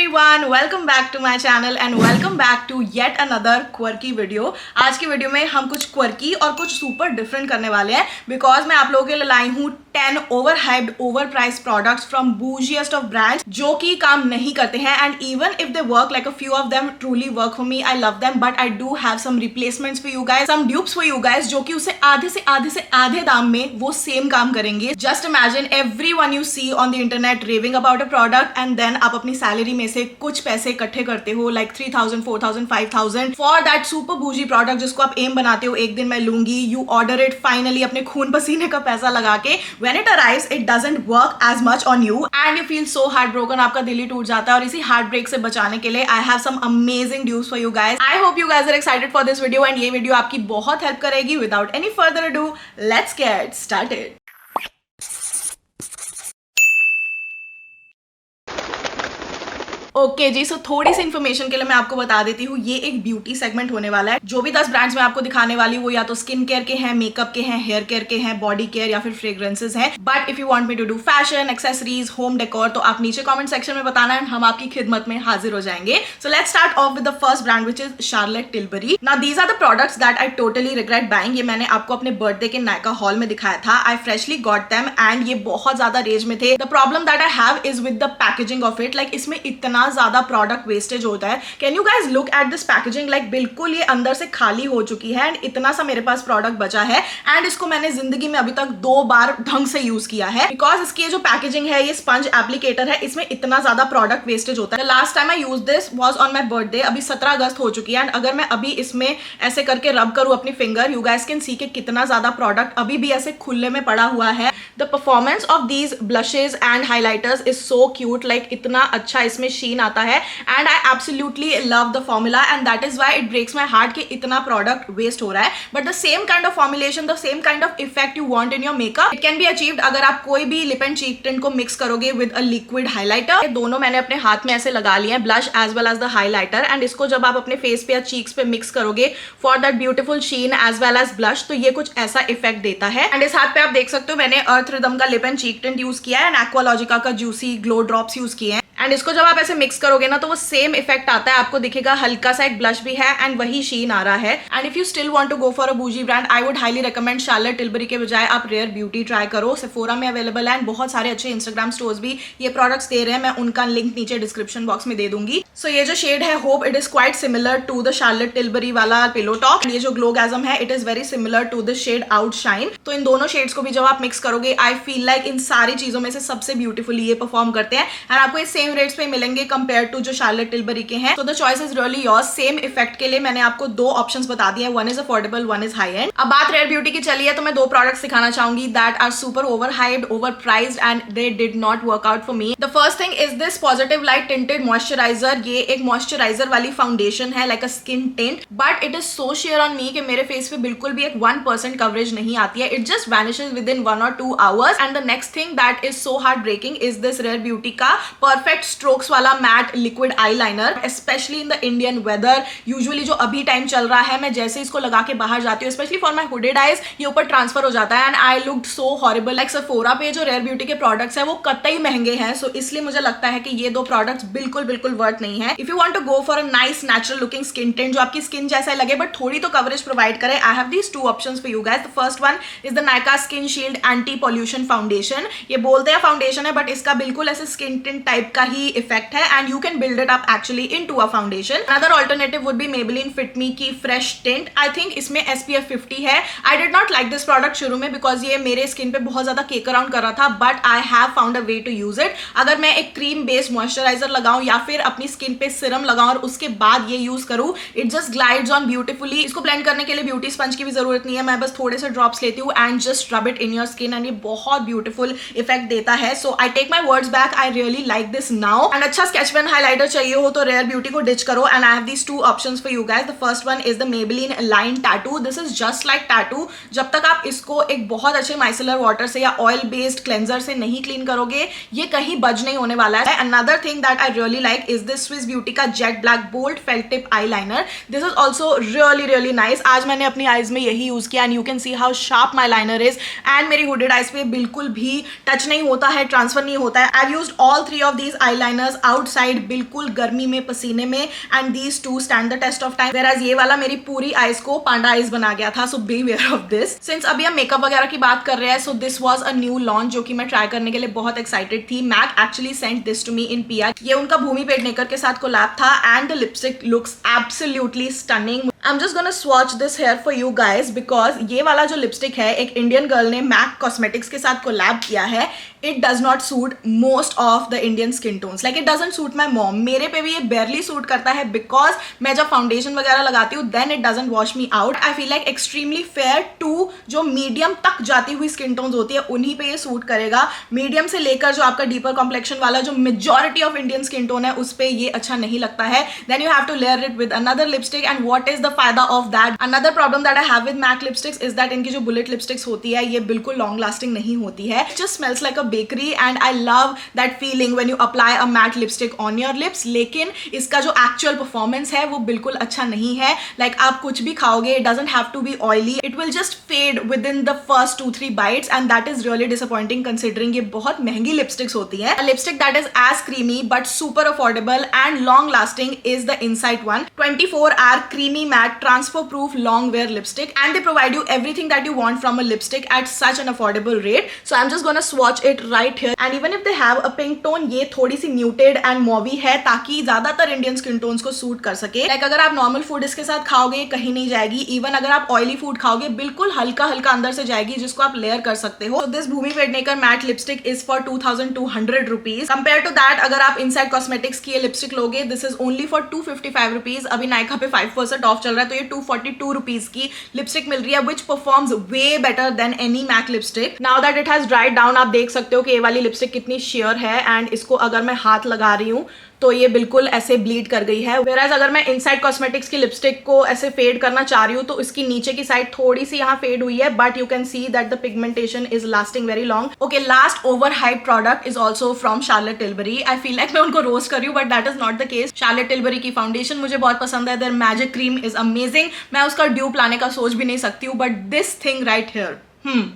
everyone, welcome back to my channel and welcome back to yet another quirky video। आज की video में हम कुछ quirky और कुछ super different करने वाले हैं बिकॉज मैं आप लोगों के लिए लाई हूँ 10 overhyped overpriced products from bougiest of brands जो कि काम नहीं करते हैं and even if they work, like a few of them truly work for me, I love them, but I do have some replacements for you guys, some dupes for you guys जो कि उसे आधे से आधे दाम में वो same काम करेंगे। Just imagine everyone you see on the internet raving about a product and then आप अपनी सैलरी में से कुछ पैसे इकट्ठे करते हो like 3000, 4000, 5000 for that super bougie product जिसको आप एम बनाते हो एक दिन मैं लूंगी। You order it finally अपने खून पसीने का पैसा लगा के, when it arrives it doesn't work as much on you and you feel so heartbroken, आपका दिल ही टूट जाता है। और इसी heartbreak से बचाने के लिए I have some amazing dupes for you guys. I hope you guys are excited for this video and ये वीडियो आपकी बहुत हेल्प करेगी। Without any further ado, let's get started. Okay जी, सो थोड़ी सी इन्फॉर्मेशन के लिए मैं आपको बता देती हूँ, ये एक ब्यूटी सेगमेंट होने वाला है। जो भी 10 ब्रांड्स मैं आपको दिखाने वाली हूँ वो या तो स्किन केयर के हैं, मेकअप के हैं, हेयर केयर के हैं, बॉडी केयर या फिर फ्रेग्रेंसेस हैं। But if you want me to do fashion, accessories, home decor तो आप नीचे कमेंट सेक्शन में बताना है, हम आपकी खिदमत में हाजिर हो जाएंगे। So let's start off with the first brand which is Charlotte Tilbury. Now these are the products that I totally regret buying. ये मैंने आपको अपने बर्थडे के नायका हॉल में दिखाया था। आई फ्रेशली गॉट देम एंड ये बहुत ज्यादा रेंज में थे। The problem that I have is with the packaging of it, like इसमें इतना ज्यादा प्रोडक्ट वेस्टेज होता है। Can you guys look at this packaging, like बिल्कुल ये अंदर से खाली हो चुकी है एंड इतना सा मेरे पास प्रोडक्ट बचा है एंड इसको मैंने जिंदगी में अभी तक 2 बार ढंग से यूज किया है बिकॉज इसकी जो पैकेजिंग है, ये स्पंज एप्लीकेटर है, इसमें इतना ज्यादा प्रोडक्ट वेस्टेज होता है। Last time I use this was on my birthday, अभी 17 अगस्त हो चुकी है एंड अगर मैं अभी इसमें ऐसे करके रब करूं अपनी finger, you guys can see के कितना ज्यादा प्रोडक्ट अभी भी ऐसे खुले में पड़ा हुआ है। The performance of these blushes and highlighters is so cute, like इतना अच्छा इसमें शीन आता है and I absolutely love the formula and that is why it breaks my heart कि इतना product waste हो रहा है। But the same kind of formulation, the same kind of effect you want in your makeup, it can be achieved अगर आप कोई भी lip and cheek tint को mix करोगे with a liquid highlighter। ये दोनों मैंने अपने हाथ में ऐसे लगा लिए हैं, blush as well as the highlighter, and इसको जब आप अपने face पे या cheeks पे mix करोगे for that beautiful sheen as well as blush, तो ये कुछ ऐसा effect देता है। and इस हाथ पे आप देख सकते हो मैंने अर्थ रिदम का lip and cheek tint use किया है एंड Aqualogica का juicy glow drops यूज किए हैं एंड इसको जब आप ऐसे मिक्स करोगे ना तो वो सेम इफेक्ट आता है, आपको दिखेगा हल्का सा एक ब्लश भी है एंड वही शीन आ रहा है। And if you still want to go for a boujee brand, I would highly recommend Charlotte Tilbury के बजाय आप रेयर ब्यूटी ट्राई करो। सेफोरा में अवेलेबल है एंड बहुत सारे अच्छे इंस्टाग्राम स्टोर्स भी ये प्रोडक्ट्स दे रहे हैं, मैं उनका लिंक नीचे डिस्क्रिप्शन बॉक्स में दे दूंगी। सो ये जो शेड है, hope it is quite similar to the Charlotte Tilbury वाला पिलो टॉप। ये जो ग्लोगैज़म है, it is very similar to the shade outshine. तो इन दोनों शेड्स को भी जब आप मिक्स करोगे, आई फील लाइक इन सारी चीजों में से सबसे ब्यूटीफुली ये परफॉर्म करते हैं एंड आपको ये सेम रेट्स पे मिलेंगे कंपेयर टू जो शार्लेट टिलबरी के हैं। तो the choice is really yours. Same effect के लिए मैंने आपको 2 ऑप्शंस बता दिए हैं, one is affordable, one is high and. अब बात रेयर ब्यूटी की चली है तो मैं 2 प्रोडक्ट्स दिखाना चाहूंगी that are super overhyped, overpriced and they did not work out for me. The first thing is this positive light tinted moisturiser. ये एक मॉइस्चराइजर वाली फाउंडेशन है, like a skin tint, but it is so sheer on me कि मेरे face पे बिल्कुल भी एक 1% कवरेज नहीं आती है। It just vanishes within 1 or 2 hours। And the next thing that is so heartbreaking is this Rare Beauty का परफेक्ट स्ट्रोक्स वाला matte liquid eyeliner, specially in the Indian weather. Usually जो अभी time चल रहा है, मैं जैसे इसको लगा के बाहर जाती हूँ, specially for my hooded eyes, ये ऊपर ट्रांसफर हो जाता है and I looked so horrible. Like Sephora पे जो रेयर ब्यूटी के प्रोडक्ट्स है वो कतई महंगे हैं, सो इसलिए मुझे लगता है कि ये 2 प्रोडक्ट्स बिल्कुल वर्थ नहीं है। If you want to go for a nice natural looking skin tint जो आपकी स्किन जैसा लगे बट थोड़ी तो कवरेज प्रोवाइड करे, आई have these 2 options for you guys. The first one is the Nykaa skin shield anti pollution foundation. ये बोलते हैं फाउंडेशन है बट इसका बिल्कुल ऐसे स्किन टिंट टाइप का ही इफेक्ट है and you can build it up actually into a foundation. Another alternative would be Maybelline Fit Me की Fresh Tint. I think इसमें SPF 50 है। I did not like this product शुरू में because ये मेरे skin पे बहुत ज्यादा केक अराउंड कर रहा था, but I have found a way to use it. अगर मैं एक क्रीम बेस्ड मॉइस्चराइजर लगाऊं या फिर अपनी स्किन पे सिरम लगाऊं और उसके बाद ये यूज करूं, it just glides on beautifully. इसको ब्लेंड करने के लिए ब्यूटी स्पंज की भी जरूरत नहीं है, मैं बस थोड़े से ड्रॉप्स लेती हूँ and just rub it in your skin and ये बहुत ब्यूटीफुल इफेक्ट देता है। So I take my words back, I really like this now. And अच्छा स्केच पेन हाईलाइटर चाहिए हो तो रेयर ब्यूटी को डिच करो and I have these 2 options for you guys. The first one is the Maybelline line tattoo. This is just like tattoo. जब तक आप इसको एक बहुत अच्छे माइसेलर वाटर से या ऑयल बेस्ड क्लेंजर से नहीं क्लीन करोगे, ये कहीं बज नहीं होने वाला है। Another thing that I really like is this Swiss Beauty का jet black bold felt tip eyeliner. This is also really nice. आज मैंने अपनी आईज में यही यूज किया and you can see how sharp my liner is. And मेरी hooded eyes पे बिल्कुल भी टच नहीं होता है, ट्रांसफर नहीं होता है. I used all 3 of these eyeliners outside, बिल्कुल गर्मी में, पसीने में, and these 2 stand the test of time. Whereas ये वाला मेरी पूरी आईज को पांडा आईज बना गया था. So be aware of this. Since अभी हम मेकअप वगैरह की बात कर रहे हैं, so this was a new launch जो कि मैं ट्राई करने के लिए बहुत एक्साइटेड थी. MAC actually sent this to me in PR. ये उनका भूमि पेडनेकर के साथ कोलैब था and the lipstick looks absolutely stunning. I'm just gonna swatch this here for you guys because ये वाला जो लिपस्टिक है एक इंडियन गर्ल ने मैक कॉस्मेटिक्स के साथ कोलैब किया है. It does not suit most of the Indian skin tones. Like it doesn't suit my mom. मेरे पे भी ये barely suit करता है because मैं जब फाउंडेशन वगैरह लगाती हूँ then it doesn't wash me out. I feel like extremely fair to जो मीडियम तक जाती हुई स्किन टोन्स होती है उन्हीं पे ये सूट करेगा. मीडियम से लेकर जो आपका डीपर कॉम्प्लेक्शन वाला जो majority of Indian skin tone है उस पे ये अच्छा नहीं लगता है. Then you have to layer it with another lipstick and what is the फायदा of that? Another problem that I have with MAC lipsticks is that इनकी जो बुलेट लिपस्टिक्स होती है ये बिल्कुल लॉन्ग लास्टिंग नहीं होती है. It just smells like a bakery and I love that feeling when you apply a matte lipstick on your lips. लेकिन इसका जो actual performance है वो बिल्कुल अच्छा नहीं है. Like आप कुछ भी खाओगे, it doesn't have to be oily. It will just fade within the first 2-3 bites and that is really disappointing considering ये बहुत महंगी लिपस्टिक्स होती है. A lipstick that is as creamy but super affordable and long lasting is the Insight one. 24-hour creamy matte transfer proof long wear lipstick and they provide you everything that you want from a lipstick at such an affordable rate. So I'm just gonna swatch it right here and even if they have a pink tone ये थोड़ी सी muted and mauvey है ताकि ज्यादातर Indian skin tones को suit कर सके. Like अगर आप नॉर्मल फूड इसके साथ खाओगे कहीं नहीं जाएगी. इवन अगर आप ऑयली फूड खाओगे बिल्कुल हल्का हल्का अंदर से जाएगी जिसको आप लेयर कर सकते हो. This Bhumi Pednekar matte lipstick is for 2200 rupees. Compare to that अगर आप इनसाइड कॉस्मेटिक्स की ये लिपस्टिक लोगे this is only for 255 rupees. अभी नायका पे 5% ऑफ चल रहा है तो ये 242 रुपीज की लिपस्टिक मिल रही है which performs way better than any MAC lipstick. Now that it has dried down आप देख सकते हो कि ये वाली लिपस्टिक कितनी शेयर है एंड इसको अगर मैं हाथ लगा रही हूँ तो ये बिल्कुल ऐसे ब्लीड कर गई है. वेयरएज अगर मैं इनसाइड कॉस्मेटिक्स की लिपस्टिक को ऐसे फेड करना चाह रही हूँ तो इसकी नीचे की साइड थोड़ी सी यहाँ फेड हुई है but you can see that the pigmentation is lasting very long. Okay, last over hype product is also from Charlotte Tilbury. I feel like मैं उनको रोस्ट कर रही हूँ but that is not the case. Charlotte Tilbury की foundation मुझे बहुत पसंद है. There magic cream is amazing. मैं उसका ड्यूप लाने का सोच भी नहीं सकती हूँ but this thing right here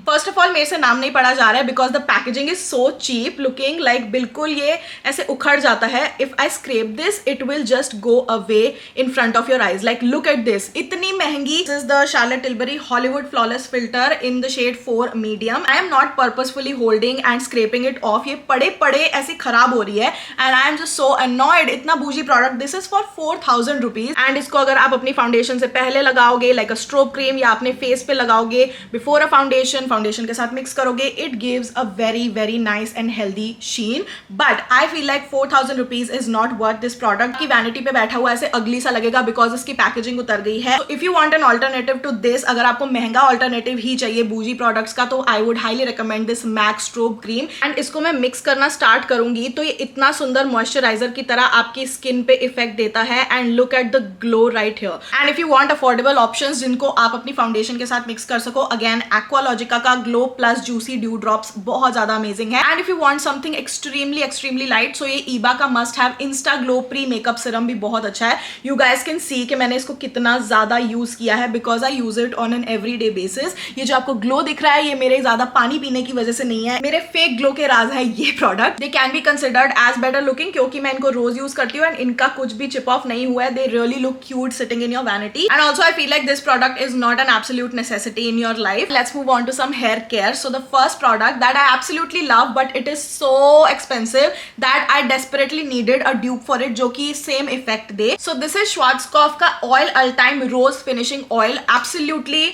first of all मेरे से नाम नहीं पढ़ा जा रहा है because the packaging is so cheap looking. Like बिल्कुल ये ऐसे उखड़ जाता है. If I scrap this it will just go away in front of your eyes. Like look at this, इतनी महंगी. This is the Charlotte Tilbury Hollywood flawless filter in the shade 4 medium. I am not purposefully holding and scrapping it off. ये पड़े पड़े ऐसी खराब हो रही है and I am just so annoyed. इतना boujee product. This is for 4000 rupees and इसको अगर आप अपनी फाउंडेशन से पहले लगाओगे लाइक अ स्ट्रोब क्रीम या अपने फेस पे लगाओगे बिफोर अ फाउंडेशन के साथ मिक्स करोगे it gives a very nice and healthy sheen. But I feel like 4000 rupees is not worth this product. की वैनिटी पे बैठा हुआ ऐसे अगली सा लगेगा बिकॉज इसकी पैकेजिंग उतर गई है. If you want an alternative to this, अगर आपको महंगा ऑल्टरनेटिव ही चाहिए बूजी प्रोडक्ट्स का तो I would highly recommend this MAC strobe cream. And इसको मैं मिक्स करना स्टार्ट करूंगी तो ये इतना सुंदर मॉइस्चराइजर की तरह आपकी स्किन पे इफेक्ट देता है and look at the glow right here. And if you want affordable options जिनको आप अपनी फाउंडेशन के साथ मिक्स कर सको, अगेन एक्वालॉजिका का glow plus juicy due drops बहुत ज्यादा अमेजिंग है. And if you want something extremely light so ये ईबा का must have Insta glow pre makeup Siram भी बहुत अच्छा है. यू गाइस कैन सी कि मैंने इसको कितना ज्यादा यूज किया है because I use it on an everyday basis. ये जो आपको ग्लो दिख रहा है ये मेरे ज्यादा पानी पीने की वजह से नहीं है. मेरे फेक ग्लो के राज है ये product. They can be considered as better looking क्योंकि मैं इनको रोज यूज करती हूँ एंड इनका कुछ भी चिप ऑफ नहीं हुआ है. They really look cute sitting in your vanity. And also I feel like this product is not an absolute necessity in your life. Let's move on to some hair care. So the first product that I absolutely love but it is so expensive that I desperately needed a dupe for it जो कि same effect they. So this is Schwarzkopf का Oil Ultime Rose Finishing Oil. Absolutely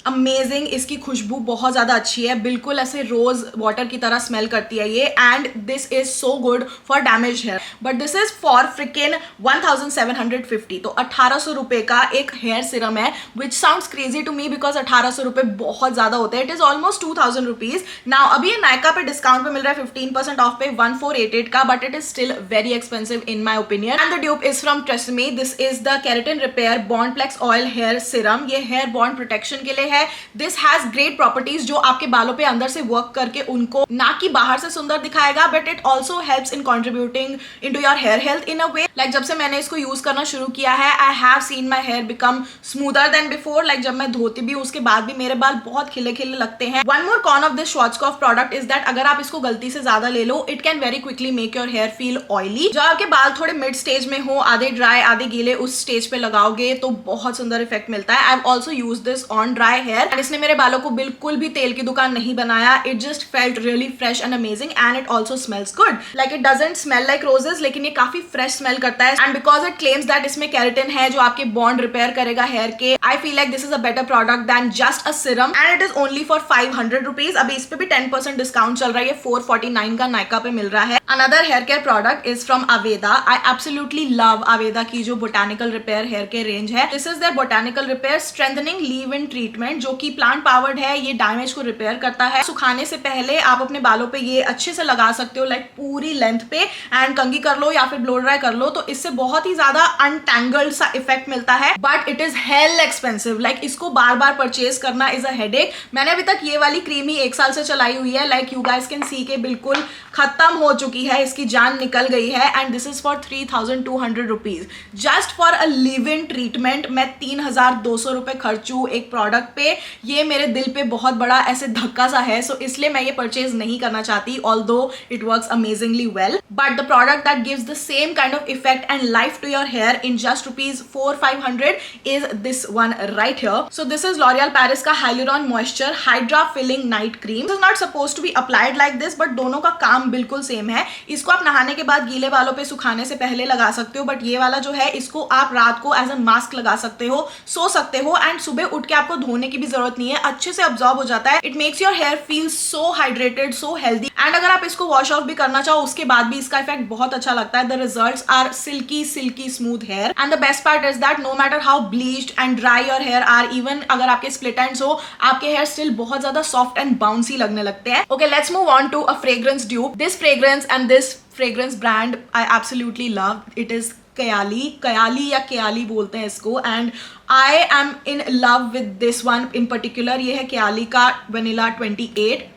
amazing. इसकी खुशबू बहुत ज्यादा अच्छी है. बिल्कुल ऐसे रोज वाटर की तरह स्मेल करती है ये. And this is so good for damage hair but this is for frickin 1750. तो 1800 रुपए का एक हेयर सिरम है which sounds crazy to me because 1800 रुपए बहुत ज्यादा होते हैं. It is almost 2000 rupees. Now अभी ये नायका पे डिस्काउंट पे मिल रहा है 15% ऑफ पे 1488 का but it is still very expensive in my opinion. And the dupe is from TRESemmé. This is the keratin repair bond plex oil hair serum. ये हेयर बॉन्ड प्रोटेक्शन के लिए है है। दिस हैज ग्रेट प्रॉपर्टीज जो आपके बालों पे अंदर से वर्क करके उनको ना कि बाहर से सुंदर दिखाएगा, but it also helps in contributing in to your hair health in a way. Like जब से मैंने इसको यूज करना शुरू किया है, I have seen my hair become smoother than before. Like जब मैं धोती भी उसके बाद भी मेरे बाल बहुत खिले खिले लगते हैं। One more con of this Schwarzkopf product is that अगर आप इसको गलती से ज्यादा ले लो, it can very quickly make your hair feel oily. जब आपके बाल थोड़े मिड स्टेज में हो, आधे ड्राई आधे गीले, उस स्टेज पे लगाओगे तो बहुत सुंदर इफेक्ट मिलता है। I have also use this on dry hair and इसने मेरे बालों को बिल्कुल भी तेल की दुकान नहीं बनाया। It just felt really fresh and amazing and it also smells good. Like it doesn't smell like roses, लेकिन ये काफी फ्रेश स्मेल करता है and because it claims that इसमें केराटिन है जो आपके बॉन्ड रिपेयर करेगा हेयर के, I feel like this is a better product than just a serum and it is only for 500 rupees. अभी इस पे भी 10% डिस्काउंट चल रहा है, 449 का नायका पे मिल रहा है। Another hair care product is from Aveda. I absolutely love Aveda की जो botanical repair hair care range है। This is their botanical repair strengthening leave in treatment, जो कि प्लांट पावर्ड है। ये डैमेज को रिपेयर करता है। सुखाने से पहले आप अपने बालों पे ये अच्छे से लगा सकते हो, लाइक पूरी लेंथ पे, एंड कंघी कर लो या फिर ब्लो ड्राई कर लो, तो इससे बहुत ही ज्यादा अनटैंगल्ड सा इफेक्ट मिलता है। But it is hello expensive. Like इसको बार बार परचेज करना इज अ हेडेक। मैंने अभी तक ये वाली क्रीम ही 1 साल से चलाई हुई है। Like you guys can see के बिल्कुल खत्म हो चुकी है, इसकी जान निकल गई है and this is for 3200 rupees just for a live in treatment. मैं 3200 रुपए खर्चू एक प्रोडक्ट पे, ये मेरे दिल पे बहुत बड़ा ऐसे धक्का सा है। सो इसलिए मैं ये परचेज नहीं करना चाहती, although it works amazingly well. But the product that gives the same kind of effect and life to your hair in just rupees 400-500 is this one right here. So this is L'Oreal Paris का hyaluron moisture hydra filling night cream. This is not suppose to be applied like this, but दोनों का काम बिल्कुल same है। इसको आप नहाने के बाद गीले बालों पे सुखाने से पहले लगा सकते हो, बट ये वाला जो है इसको आप रात को एज अ मास्क लगा सकते हो, सो सकते हो एंड सुबह उठ के आपको धोने की भी जरूरत नहीं है, अच्छे से अब्सॉर्ब हो जाता है। It makes your hair feel so hydrated, so healthy and अगर आप इसको वॉश ऑफ भी करना चाहो उसके बाद भी इसका इफेक्ट बहुत अच्छा लगता है। The results are silky silky smooth hair and the best part is that no matter how bleached and dry your hair are, even अगर आपके स्प्लिट एंड्स हो, आपके हेयर स्टिल बहुत ज्यादा सॉफ्ट एंड बाउंसी लगने लगते हैं। Okay, let's move on to a fragrance dupe. This fragrance and this fragrance brand I absolutely love. It is Kayali या कयाली बोलते हैं इसको and I am in love with this one in particular. ये है कयाली का vanilla 28।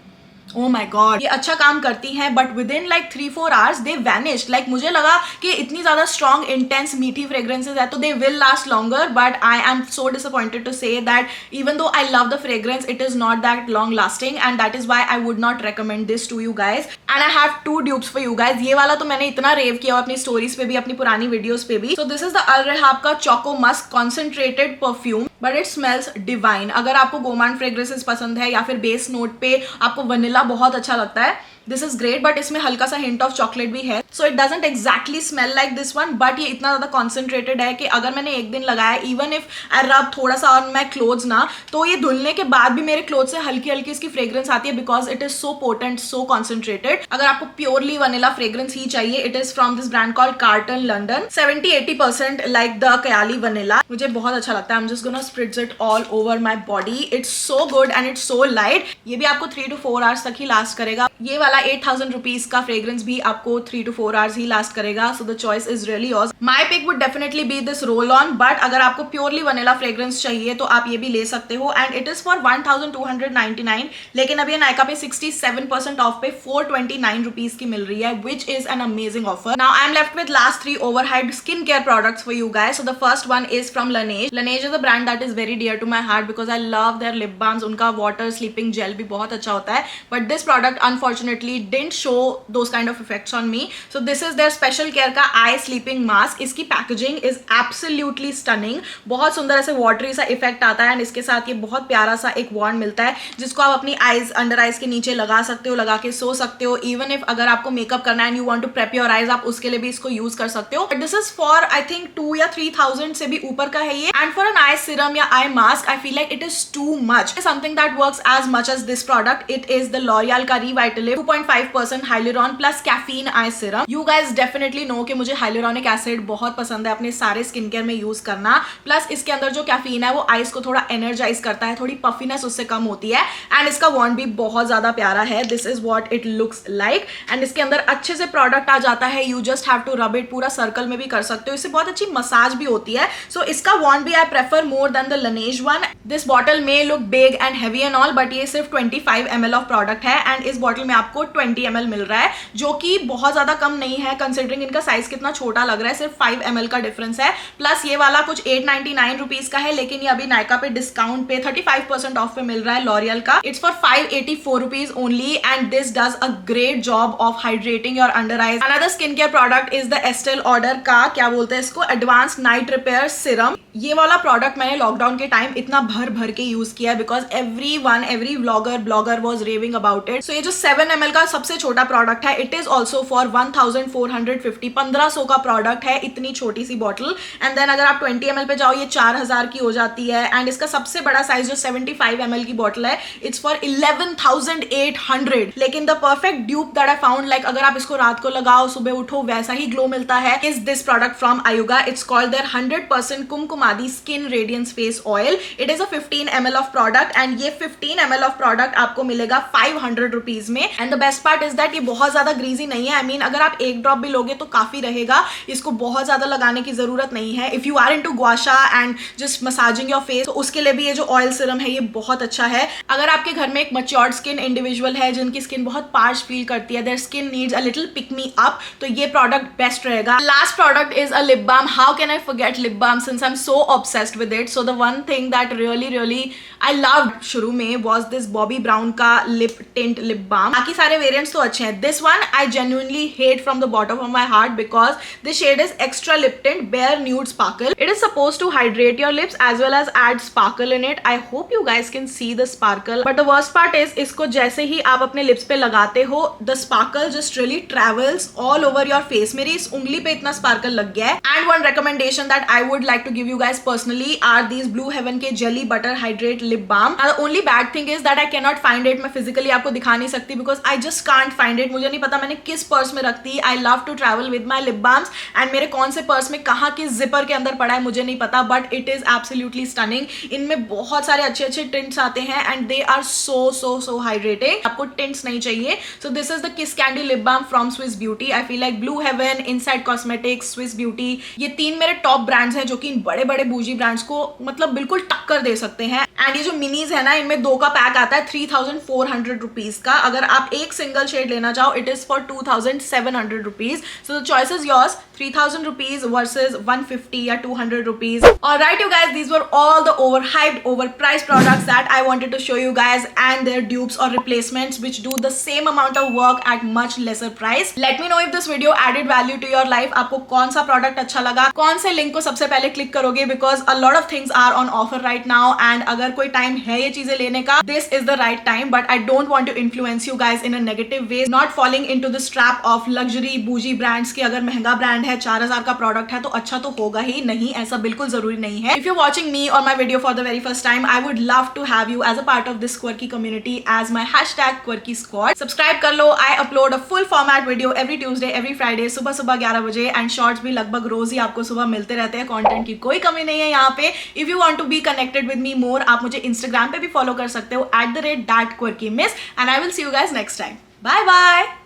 ओ माई God, ये अच्छा काम करती हैं but with in like 3-4 hours they vanish. Like मुझे लगा कि इतनी ज्यादा स्ट्रॉन्ग इंटेंस मीठी फ्रेग्रेंसेज है तो they will last longer, but I am so disappointed to say that even though I love the fragrance it is not that long lasting and that is why I would not recommend this to you guys and I have 2 dupes for you guys. ये वाला तो मैंने इतना रेव किया अपनी stories पे भी, अपनी पुरानी वीडियोस पे भी। सो this is the Al rehab का choco Musk concentrated perfume, but it smells divine. अगर आपको गोमांड फ्रेग्रेंसेस पसंद है या फिर बेस नोट पे आपको वनीला बहुत अच्छा लगता है, दिस इज ग्रेट, बट इसमें हल्का सा हिंट ऑफ चॉकलेट भी है। So it doesn't exactly smell like this one, but ये इतना ज्यादा कॉन्सेंट्रेटेड है कि अगर मैंने एक दिन लगाया, इवन इफ आई रब थोड़ा सा ऑन माई क्लोथ्स ना, तो ये धुलने के बाद भी मेरे क्लोथ से हल्की हल्की इसकी फ्रेग्रेंस आती है because it is so potent, so concentrated. अगर आपको प्योरली वनीला फ्रेग्रेंस ही चाहिए, it is from this brand called Carton London. 70-80% like the Kayali vanilla. मुझे बहुत अच्छा लगता है। I am just gonna spritz it all over my body. It's so good and it's so light. ये भी आपको 3 to 4 आवर्स तक ही last करेगा। ये वाला 8000 रुपीज का फ्रेग्रेंस भी आपको 3 to 4 आवर्स ही लास्ट करेगा। So the choice is really yours. My pick would definitely be this roll on, but अगर आपको प्योरली वनीला फ्रेग्रेंस चाहिए तो आप ये भी ले सकते हो एंड इट इज फॉर 1299, लेकिन अभी नायका पे 67% ऑफ पे 429 रुपीज की मिल रही है, which is an amazing offer. Now I am left with last 3 overhyped skincare products for you guys. So the first one is from Laneige. Laneige is a brand that is very dear to my heart because I love their lip balms. उनका water sleeping gel भी बहुत अच्छा होता है, but this product unfortunately didn't show those kind of effects on me. So this is their special care का eye sleeping mask. इसकी packaging is absolutely stunning. बहुत सुंदर ऐसे watery सा effect आता है and इसके साथ ये बहुत प्यारा सा एक wand मिलता है जिसको आप अपनी eyes, under eyes के नीचे लगा सकते हो, लगा के सो सकते हो। Even if अगर आपको मेकअप करना है and you want to prep your eyes, आप उसके लिए भी इसको यूज कर सकते हो। But this is for I think 2 या 3000 से भी ऊपर का है ये। And for an eye serum या eye mask, I feel like it is too much. Something that works as much as this product, it is the L'Oreal का Revitalift 2.5% hyaluronic plus caffeine eye serum. You guys definitely know कि मुझे hyaluronic acid बहुत पसंद है अपने सारे skin care में use करना. प्लस इसके अंदर जो कैफीन है वो आईज को थोड़ा एनर्जाइज करता है, थोड़ी पफिनेस उससे कम होती है. एंड इसका वॉन्ड भी बहुत ज्यादा प्यारा है. This is what it looks like. And इसके अंदर अच्छे से प्रोडक्ट आ जाता है. You just have to rub it. पूरा सर्कल में भी कर सकते हो. इससे बहुत अच्छी मसाज भी होती है. सो इसका वॉन्ड भी I prefer more than the Laneige one. This bottle में look big and heavy and all, but ये सिर्फ 25 ml ऑफ प्रोडक्ट है. एंड इस बॉटल में आपको 20 ml मिल रहा है, जो कि बहुत ज्यादा कम नहीं है कंसिडरिंग इनका साइज कितना छोटा लग रहा है. सिर्फ 5 ml का डिफरेंस है. प्लस ये वाला कुछ 899 रुपीज का है, लेकिन ये अभी नायका पे डिस्काउंट पे 35% ऑफ पे मिल रहा है लॉरियल का. It's for 584 rupees only. And this does a great job of hydrating your under eyes. Another skin care product is the Estee Lauder का, क्या बोलते हैं इसको, एडवांस नाइट रिपेयर सिरम. ये वाला प्रोडक्ट मैंने लॉकडाउन के टाइम इतना भर भर के यूज किया because every blogger was raving about it. So ये जो 7 ml का सबसे छोटा प्रोडक्ट है, इट इज ऑल्सो फॉर 1450. 1500 का प्रोडक्ट है, इतनी छोटी सी बॉटल. एंड देन अगर आप 20 ml पे जाओ ये 4000 की हो जाती है. एंड इसका सबसे बड़ा साइज जो 75 ml की बॉटल है, इट्स फॉर 11,800. लेकिन the perfect dupe that I found, like अगर आप इसको रात को लगाओ सुबह उठो वैसा ही ग्लो मिलता है, is this product from Auyga. It's called their 100% Kumkumadi skin radiance face oil. It is a 15 ml of product. And ये 15 ml ऑफ प्रोडक्ट आपको मिलेगा 500 रुपीज में. And the best part is that ये बहुत ज्यादा ग्रीजी नहीं है. आई मीन अगर आप एक ड्रॉप भी लोगे तो काफी रहेगा. इसको बहुत ज्यादा लगाने की जरूरत नहीं है. If you are into gua sha and just massaging your face, तो उसके लिए भी ये जो ऑयल सिरम है ये बहुत अच्छा है. अगर आपके घर में एक मैच्योर्ड स्किन इंडिविजुअल है जिनकी स्किन बहुत पार्च फील करती है, their skin needs a little pick me up, तो ये प्रोडक्ट बेस्ट रहेगा. Last product is a lip balm. How can I forget lip balm since I am so obsessed with it. So the one thing that really I loved शुरू में was this Bobbi Brown का lip tint lip balm. बाकी सारे variants तो अच्छे हैं. This one I genuinely hate from the bottom of my heart because this shade is extra lip tint bare nude sparkle. It is supposed to hydrate your lips as well as add sparkle in it. I hope you guys can see the sparkle. But the worst part is इसको जैसे ही आप अपने lips पे लगाते हो, the sparkle just really travels all over your face. मेरी इस उंगली पे इतना sparkle लग गया है. And one recommendation that I would like to give you guys personally are these Blue Heaven के Jelly Butter Hydrate Lip Balm. Now the only bad thing is that I cannot find it. मैं physically आपको दिखा नहीं सकती because I just can't find it. मुझे नहीं पता मैंने किस पर्स में रखती. I love to travel with my lip balms and मेरे कौन से पर्स में कहाँ किस जिपर के अंदर पड़ा है मुझे नहीं पता, but it is absolutely stunning. इनमें बहुत सारे अच्छे अच्छे टिंट्स आते हैं and they are so hydrating. आपको टिंट्स नहीं चाहिए. So this is the Kiss Candy lip balm from Swiss Beauty. I feel like Blue Heaven, Insight Cosmetics, Swiss Beauty, ये 3 मेरे टॉप ब्रांड्स हैं जो कि इन बड़े बड़े बूजी ब्रांड्स को मतलब बिल्कुल टक्कर दे सकते हैं. एंड ये जो मिनीज है ना, इनमें 2 का पैक आता है 3400 रुपीज का. अगर आप एक सिंगल शेड लेना चाहो, it is for 2700 rupees. So the choice is yours. 3000 rupees versus 150 or 200 rupees. Alright you guys, these were all the overhyped, overpriced products that I wanted to show you guys, and their dupes or replacements which do the same amount of work at much lesser price. Let me know if this video added value to your life. आपको कौन सा product अच्छा लगा, कौन से link को सबसे पहले क्लिक करोगे, because a lot of things are on offer right now. And अगर कोई टाइम है ये चीजें लेने का, this is the right time. But I don't want to influence you guys in a negative way. Not falling into the trap of luxury bougie brands की अगर महंगा ब्रांड है 4000 का प्रोडक्ट है तो अच्छा तो होगा ही नहीं, ऐसा बिल्कुल जरूरी नहीं है. इफ यू वाचिंग मी और my video for the very first time, I would love to have you as a part of this quirky community as my #quirky squad. Subscribe कर लो. I upload a full format video every Tuesday every Friday सुबह 11 बजे. And shorts भी लगभग रोज ही आपको सुबह मिलते रहते हैं. कंटेंट की कोई कमी नहीं है यहाँ पे. If you want to be connected with me more, आप मुझे इंस्टाग्राम पे भी फॉलो कर सकते हो @thatquirkymiss. And I will see you guys next time. Bye bye.